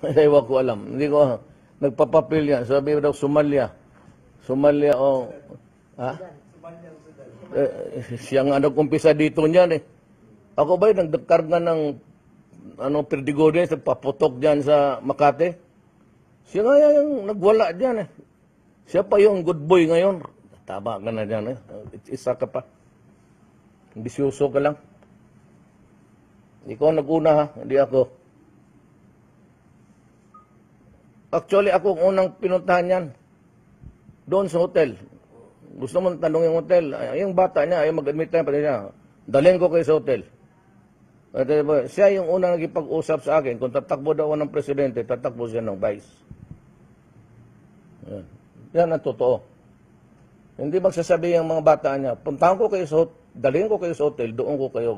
Ewan ko alam. Hindi ko, nagpapapil yan. Sabi daw, Somalia. Somalia o, ha? Siya nga nag-umpisa dito niyan eh. Ako ba yung nagkarga ng perdigones, nagpaputok dyan sa Makati? Siya nga yung nagwala dyan eh. Siya pa yung good boy ngayon. Tama ka na dyan eh. Isa ka pa. Bisyoso ka lang. Ikaw nag-una ha, hindi ako. Actually, ako ang unang pinuntahan yan. Doon sa hotel. Gusto mo tanong yung hotel. Yung bata niya, ayaw mag-admit tayo pa niya. Dalhin ko kayo sa hotel. At, siya yung unang nagipag-usap sa akin. Kung tatakbo daw ng presidente, tatakbo siya ng vice. Yan ang totoo. Hindi magsasabi yung mga bata niya, puntahan ko kayo sa hotel, dalhin ko kayo sa hotel, doon ko kayo.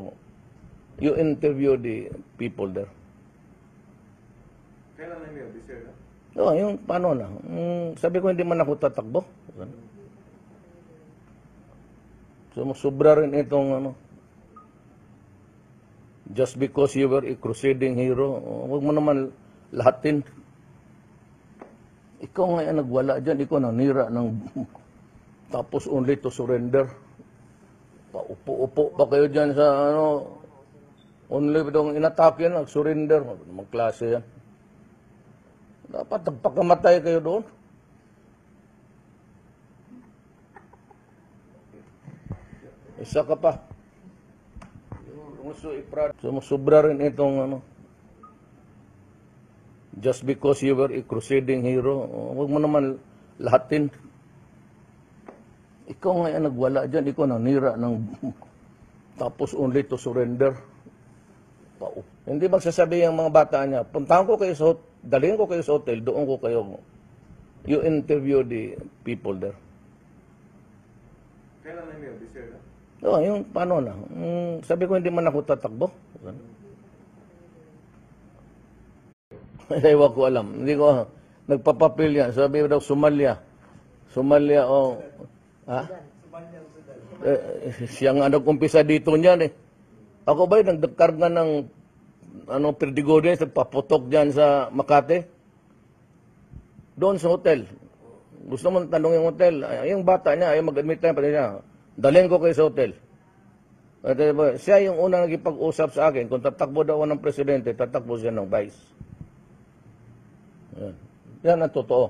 You interview the people there. Kailan na yun? This year na? Oo, yung paano na. Sabi ko, hindi man ako tatakbo. Sumusubra rin itong just because you were a crusading hero, huwag mo naman lahatin. Ikaw nga yung nagwala dyan, ikaw nanira ng tapos only to surrender. Paupo-upo pa kayo dyan sa only itong inatake yan, nag-surrender. Magklase yan. Dapat nagpakamatay kayo doon. Isa ka pa. Sumusubra rin itong just because you were a crusading hero, huwag mo naman lahatin. Ikaw nga yung nagwala dyan, ikaw nanira ng tapos only to surrender. Hindi magsasabi yung mga bata niya, puntahan ko kayo sa hotel, dalhin ko kayo sa hotel, doon ko kayo. You interview the people there. Kailan na yun? This year na? Oo, yung paano na. Sabi ko, hindi man ako tatakbo. Ewan ko alam. Hindi ko, nagpapapil yan. Sabi daw, Somalia. Somalia o, ha? Siya nga nag-umpisa dito niyan eh. Ako ba yung nagkarga ng perdigones, nagpaputok dyan sa Makati? Doon sa hotel. Gusto mo tanong yung hotel. Yung bata niya, ayaw mag-admit tayo pa niya. Dalhin ko kayo sa hotel. At, siya yung unang nagipag-usap sa akin. Kung tatakbo daw ng presidente, tatakbo siya ng vice. Yan ang totoo.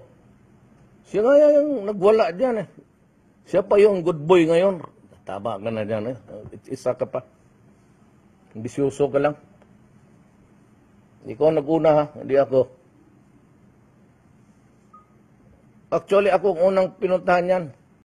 Siya nga yung nagwala dyan eh. Siya pa yung good boy ngayon. Tama ka na dyan eh. Isa ka pa. Bisyoso ka lang. Ikaw nag-una ha, hindi ako. Actually, ako ang unang pinuntahan yan.